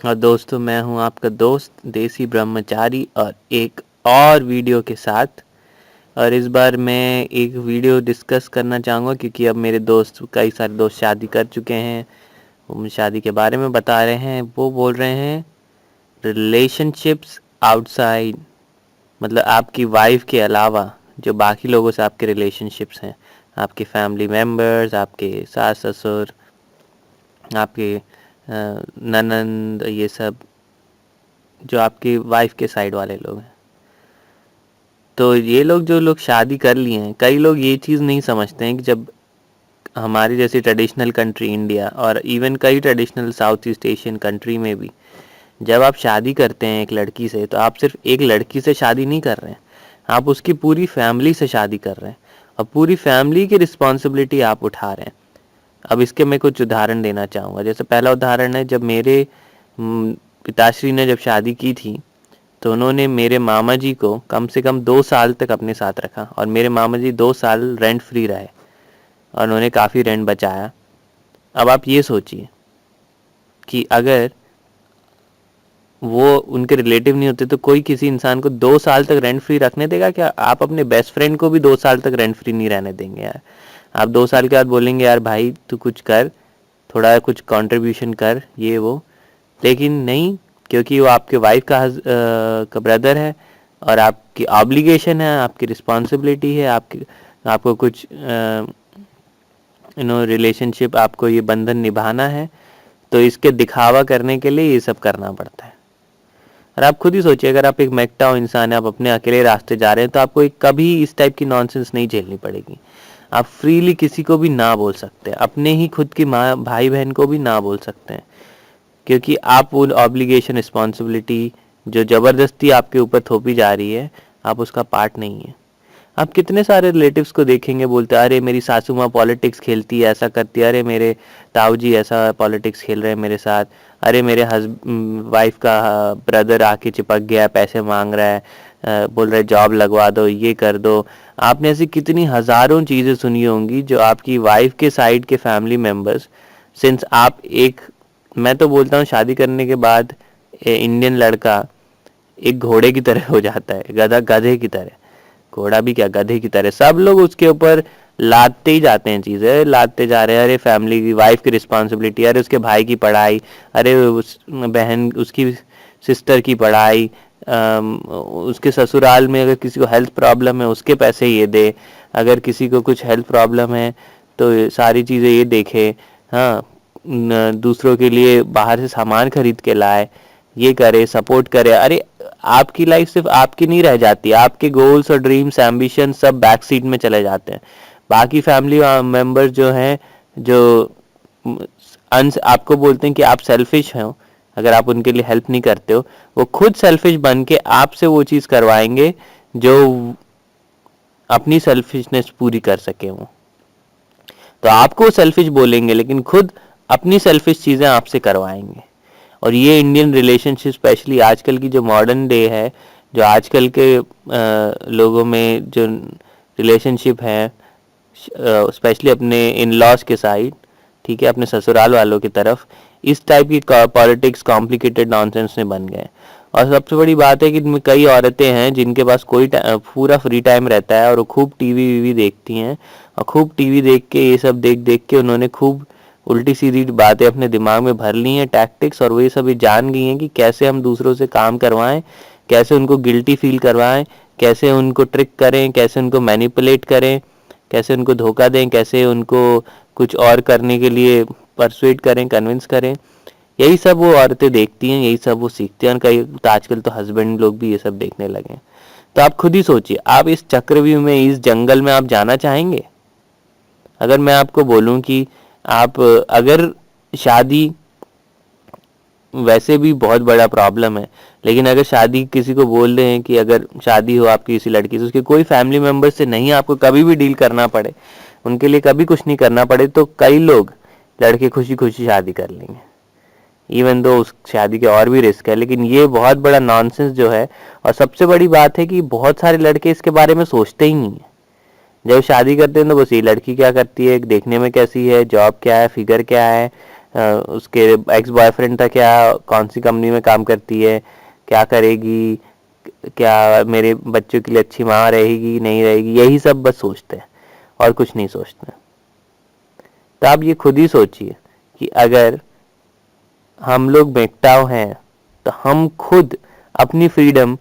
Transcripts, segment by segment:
और दोस्तों, मैं हूं आपका दोस्त देसी ब्रह्मचारी और एक और वीडियो के साथ। और इस बार मैं एक वीडियो डिस्कस करना चाहूँगा क्योंकि अब मेरे दोस्त, कई सारे दोस्त शादी कर चुके हैं। वो मुझे शादी के बारे में बता रहे हैं। वो बोल रहे हैं रिलेशनशिप्स आउटसाइड, मतलब आपकी वाइफ के अलावा जो बाकी लोगों से आपके रिलेशनशिप्स हैं, आपके फैमिली मेम्बर्स, आपके सास ससुर, आपके ननंद, ये सब जो आपकी वाइफ के साइड वाले लोग हैं। तो ये लोग, जो लोग शादी कर लिए हैं, कई लोग ये चीज़ नहीं समझते हैं कि जब हमारी जैसी ट्रेडिशनल कंट्री इंडिया और इवन कई traditional south east Asian country में भी जब आप शादी करते हैं एक लड़की से, तो आप सिर्फ एक लड़की से शादी नहीं कर रहे हैं, आप उसकी पूरी फैमिली से शादी कर रहे हैं और पूरी फैमिली की रिस्पॉन्सिबिलिटी आप उठा रहे हैं। अब इसके मैं कुछ उदाहरण देना चाहूँगा। जैसे पहला उदाहरण है, जब मेरे पिताश्री ने जब शादी की थी तो उन्होंने मेरे मामा जी को कम से कम 2 साल तक अपने साथ रखा और मेरे मामा जी 2 साल रेंट फ्री रहे और उन्होंने काफ़ी रेंट बचाया। अब आप ये सोचिए कि अगर वो उनके रिलेटिव नहीं होते तो कोई किसी इंसान को 2 साल तक रेंट फ्री रखने देगा क्या? आप अपने बेस्ट फ्रेंड को भी 2 साल तक रेंट फ्री नहीं रहने देंगे यार। आप 2 साल के बाद बोलेंगे यार भाई तू कुछ कर, थोड़ा कुछ कंट्रीब्यूशन कर, ये वो। लेकिन नहीं, क्योंकि वो आपके वाइफ का ब्रदर है और आपकी ऑब्लिगेशन है, आपकी रिस्पॉन्सिबिलिटी है, आपको कुछ रिलेशनशिप, आपको ये बंधन निभाना है, तो इसके दिखावा करने के लिए ये सब करना पड़ता है। और आप खुद ही सोचिए, अगर आप एक मैकटाओ इंसान है, आप अपने अकेले रास्ते जा रहे हैं, तो आपको कभी इस टाइप की नॉनसेंस नहीं झेलनी पड़ेगी। आप फ्रीली किसी को भी ना बोल सकते हैं, अपने ही खुद की माँ भाई बहन को भी ना बोल सकते हैं, क्योंकि आप वो ऑब्लिगेशन, रिस्पॉन्सिबिलिटी जो ज़बरदस्ती आपके ऊपर थोपी जा रही है, आप उसका पार्ट नहीं है। आप कितने सारे रिलेटिव्स को देखेंगे, बोलते हैं अरे मेरी सासू माँ पॉलिटिक्स खेलती है, ऐसा करती है, अरे मेरे ताऊ जी ऐसा पॉलिटिक्स खेल रहे हैं मेरे साथ, अरे मेरे वाइफ का ब्रदर आके चिपक गया, पैसे मांग रहा है, बोल रहे जॉब लगवा दो, ये कर दो। आपने ऐसी कितनी हज़ारों चीज़ें सुनी होंगी जो आपकी वाइफ के साइड के फैमिली मेम्बर्स, सिंस आप एक, मैं तो बोलता हूँ शादी करने के बाद इंडियन लड़का एक घोड़े की तरह हो जाता है, गधे की तरह। घोड़ा भी क्या, गधे की तरह सब लोग उसके ऊपर लादते ही जाते हैं, चीज़ें लादते जा रहे हैं। अरे फैमिली की, वाइफ की रिस्पॉन्सिबिलिटी, अरे उसके भाई की पढ़ाई, अरे उस बहन, उसकी सिस्टर की पढ़ाई, उसके ससुराल में अगर किसी को हेल्थ प्रॉब्लम है उसके पैसे ये दे, अगर किसी को कुछ हेल्थ प्रॉब्लम है तो सारी चीज़ें ये देखे। हाँ, दूसरों के लिए बाहर से सामान खरीद के लाए, ये करे, सपोर्ट करे। अरे आपकी लाइफ सिर्फ आपकी नहीं रह जाती, आपके गोल्स और ड्रीम्स, एम्बिशन सब बैक सीट में चले जाते हैं। बाकी फैमिली मेंबर्स जो हैं, जो आपको बोलते हैं कि आप सेल्फिश हो, अगर आप उनके लिए हेल्प नहीं करते हो, वो खुद सेल्फिश बन के आपसे वो चीज़ करवाएंगे जो अपनी सेल्फिशनेस पूरी कर सके वो। तो आपको सेल्फिश बोलेंगे लेकिन खुद अपनी सेल्फिश चीज़ें आपसे करवाएंगे। और ये इंडियन रिलेशनशिप, स्पेशली आजकल की जो मॉडर्न डे है, जो आजकल के लोगों में जो रिलेशनशिप है, स्पेशली अपने इन लॉज के साइड, ठीक है, अपने ससुराल वालों की तरफ, इस टाइप की पॉलिटिक्स, कॉम्प्लिकेटेड नॉनसेंस में बन गए। और सबसे बड़ी बात है कि इनमें कई औरतें हैं जिनके पास कोई पूरा फ्री टाइम रहता है और वो खूब टीवी वीवी देखती हैं, और खूब टीवी देख के, ये सब देख देख के उन्होंने खूब उल्टी सीधी बातें अपने दिमाग में भर ली हैं, टैक्टिक्स, और वो सब जान गई हैं कि कैसे हम दूसरों से काम करवाएं, कैसे उनको गिल्टी फील करवाएं, कैसे उनको ट्रिक करें, कैसे उनको मैनिपुलेट करें, कैसे उनको धोखा दें, कैसे उनको कुछ और करने के लिए परसुएट करें, कन्विंस करें। यही सब वो औरतें देखती हैं, यही सब वो सीखती हैं। और कई तो आजकल तो हस्बैंड लोग भी ये सब देखने लगे हैं। तो आप खुद ही सोचिए, आप इस चक्रव्यूह में, इस जंगल में आप जाना चाहेंगे? अगर मैं आपको बोलूं कि आप, अगर शादी वैसे भी बहुत बड़ा प्रॉब्लम है, लेकिन अगर शादी किसी को बोल रहे हैं कि अगर शादी हो आपकी किसी लड़की से, उसके कोई फैमिली मेम्बर से नहीं आपको कभी भी डील करना पड़े, उनके लिए कभी कुछ नहीं करना पड़े, तो कई लोग लड़के खुशी खुशी शादी कर लेंगे, इवन दो उस शादी के और भी रिस्क है। लेकिन ये बहुत बड़ा नॉनसेंस जो है, और सबसे बड़ी बात है कि बहुत सारे लड़के इसके बारे में सोचते ही नहीं है। जब शादी करते हैं तो बस ये लड़की क्या करती है, देखने में कैसी है, जॉब क्या है, फिगर क्या है, उसके एक्स बॉयफ्रेंड था क्या, कौन सी कंपनी में काम करती है, क्या करेगी, क्या मेरे बच्चों के लिए अच्छी माँ रहेगी नहीं रहेगी, यही सब बस सोचते हैं और कुछ नहीं सोचते। तो आप ये खुद ही सोचिए कि अगर हम लोग मेकटाव हैं तो हम खुद अपनी फ्रीडम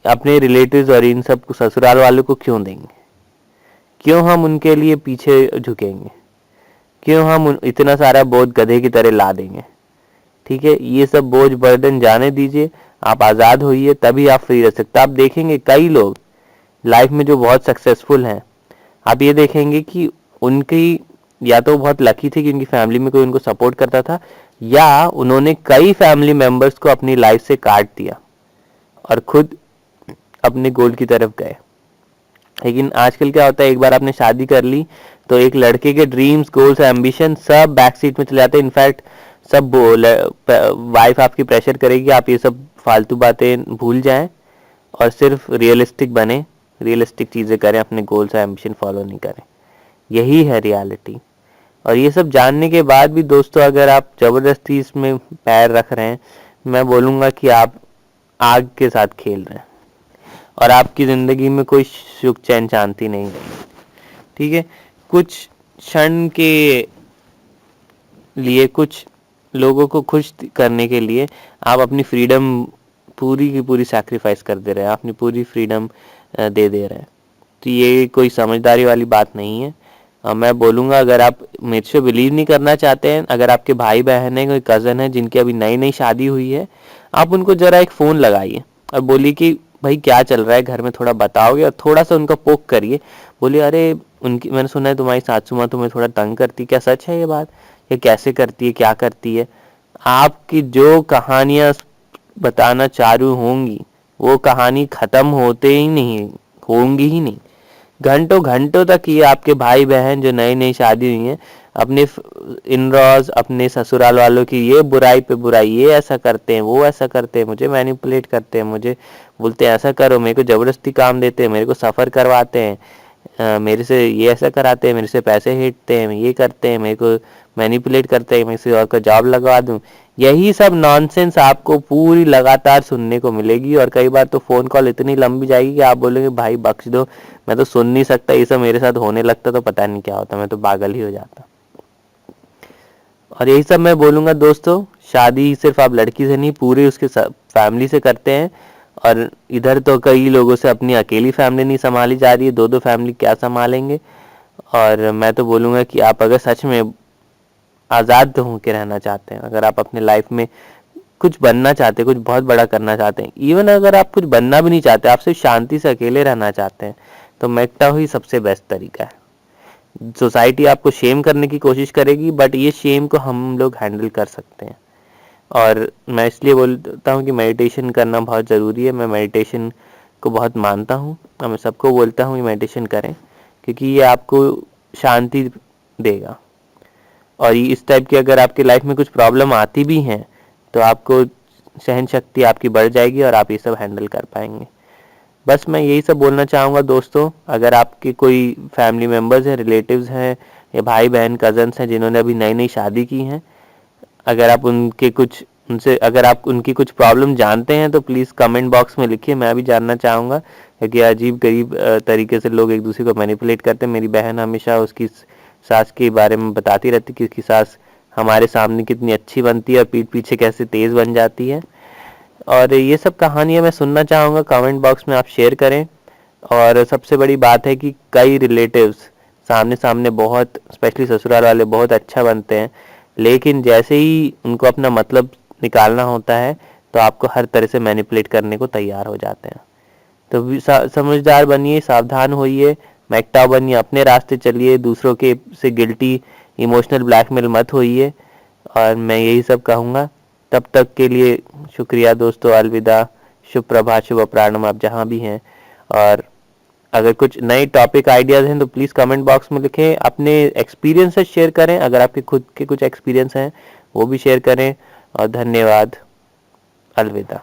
अपने रिलेटिव्स और इन सब ससुराल वालों को क्यों देंगे? क्यों हम उनके लिए पीछे झुकेंगे? क्यों हम इतना सारा बोझ गधे की तरह ला देंगे? ठीक है, ये सब बोझ बर्डन जाने दीजिए, आप आज़ाद होइए, तभी आप फ्री रह सकते। आप देखेंगे कई लोग लाइफ में जो बहुत सक्सेसफुल हैं, आप ये देखेंगे कि उनकी या तो बहुत लकी थे कि उनकी फैमिली में कोई उनको सपोर्ट करता था, या उन्होंने कई फैमिली मेंबर्स को अपनी लाइफ से काट दिया और खुद अपने गोल की तरफ गए। लेकिन आजकल क्या होता है, एक बार आपने शादी कर ली तो एक लड़के के ड्रीम्स, गोल्स, एम्बिशन सब बैक सीट में चले जाते हैं। इनफैक्ट सब वाइफ आपकी प्रेशर करेगी आप ये सब फालतू बातें भूल जाएं और सिर्फ रियलिस्टिक बने, रियलिस्टिक चीज़ें करें, अपने गोल्स और एम्बिशन फॉलो नहीं करें। यही है रियलिटी। और ये सब जानने के बाद भी दोस्तों अगर आप ज़बरदस्ती इसमें पैर रख रहे हैं, मैं बोलूँगा कि आप आग के साथ खेल रहे हैं और आपकी ज़िंदगी में कोई सुख चैन शांति नहीं रहेगी। ठीक है, कुछ क्षण के लिए, कुछ लोगों को खुश करने के लिए आप अपनी फ्रीडम पूरी की पूरी सैक्रिफाइस कर दे रहे हैं, अपनी पूरी फ्रीडम दे रहे हैं। तो ये कोई समझदारी वाली बात नहीं है। मैं बोलूँगा अगर आप मेरे से बिलीव नहीं करना चाहते हैं, अगर आपके भाई बहन है, कोई कज़न है जिनकी अभी नई नई शादी हुई है, आप उनको ज़रा एक फ़ोन लगाइए और बोलिए कि भाई क्या चल रहा है घर में, थोड़ा बताओगे, और थोड़ा सा उनका पोक करिए। बोलिए अरे उनकी मैंने सुना है तुम्हारी सासू माँ तुम्हें थोड़ा तंग करती, क्या सच है ये बात? ये कैसे करती है, क्या करती है? आपकी जो कहानियाँ बताना चालू होंगी वो कहानी ख़त्म होते ही नहीं, होंगी ही नहीं। घंटों घंटों तक ये आपके भाई बहन जो नई नई शादी हुई हैं अपने इन-लॉज, अपने ससुराल वालों की ये बुराई पे बुराई, ये ऐसा करते हैं, वो ऐसा करते हैं, मुझे मैनिपुलेट करते हैं, मुझे बोलते हैं ऐसा करो, मेरे को ज़बरदस्ती काम देते हैं, मेरे को सफ़र करवाते हैं, मेरे से ये ऐसा कराते हैं, मेरे से पैसे हेटते हैं, ये करते हैं, मेरे को मैनिपुलेट करते हैं, मैं किसी और का जॉब लगवा दूं। यही सब नॉनसेंस आपको पूरी लगातार सुनने को मिलेगी और कई बार तो फ़ोन कॉल इतनी लंबी जाएगी कि आप बोलेंगे भाई बख्श दो, मैं तो सुन नहीं सकता, ये सब मेरे साथ होने लगता तो पता नहीं क्या होता, मैं तो पागल ही हो जाता। और यही सब मैं बोलूँगा दोस्तों, शादी सिर्फ आप लड़की से नहीं पूरे उसके फैमिली से करते हैं। और इधर तो कई लोगों से अपनी अकेली फैमिली नहीं संभाली जा रही है, दो दो फैमिली क्या संभालेंगे। और मैं तो बोलूँगा कि आप अगर सच में आज़ाद हो के रहना चाहते हैं, अगर आप अपने लाइफ में कुछ बनना चाहते हैं, कुछ बहुत बड़ा करना चाहते हैं, इवन अगर आप कुछ बनना भी नहीं चाहते, आप सिर्फ शांति से अकेले रहना चाहते हैं, तो मेकटाव ही सबसे बेस्ट तरीका है। सोसाइटी आपको शेम करने की कोशिश करेगी, बट ये शेम को हम लोग हैंडल कर सकते हैं। और मैं इसलिए बोलता हूँ कि मेडिटेशन करना बहुत ज़रूरी है। मैं मेडिटेशन को बहुत मानता हूँ और मैं सबको बोलता हूँ कि मेडिटेशन करें, क्योंकि ये आपको शांति देगा। और इस टाइप की अगर आपकी लाइफ में कुछ प्रॉब्लम आती भी हैं तो आपको सहन शक्ति आपकी बढ़ जाएगी और आप ये सब हैंडल कर पाएंगे। बस मैं यही सब बोलना चाहूँगा दोस्तों। अगर आपके कोई फैमिली मेम्बर्स हैं, रिलेटिव्स हैं, या भाई बहन कज़न्स हैं जिन्होंने अभी नई नई शादी की हैं, अगर आप अगर आप उनकी कुछ प्रॉब्लम जानते हैं तो प्लीज़ कमेंट बॉक्स में लिखिए, मैं भी जानना चाहूँगा। क्योंकि अजीब गरीब तरीके से लोग एक दूसरे को मैनिपुलेट करते हैं। मेरी बहन हमेशा उसकी सास के बारे में बताती रहती कि उसकी सास हमारे सामने कितनी अच्छी बनती है और पीठ पीछे कैसे तेज़ बन जाती है। और ये सब कहानियाँ मैं सुनना चाहूँगा, कमेंट बॉक्स में आप शेयर करें। और सबसे बड़ी बात है कि कई रिलेटिव्स सामने सामने बहुत, स्पेशली ससुराल वाले बहुत अच्छा बनते हैं, लेकिन जैसे ही उनको अपना मतलब निकालना होता है तो आपको हर तरह से मैनिपुलेट करने को तैयार हो जाते हैं। तो समझदार बनिए, सावधान होइए, मैकटाव बनिए, अपने रास्ते चलिए, दूसरों के से गिल्टी इमोशनल ब्लैकमेल मत होइए। और मैं यही सब कहूँगा। तब तक के लिए शुक्रिया दोस्तों, अलविदा, शुभ प्रभात, शुभ अपराह्न, आप जहाँ भी हैं। और अगर कुछ नए टॉपिक आइडियाज़ हैं तो प्लीज़ कमेंट बॉक्स में लिखें, अपने एक्सपीरियंसेस शेयर करें, अगर आपके खुद के कुछ एक्सपीरियंस हैं वो भी शेयर करें। और धन्यवाद, अलविदा।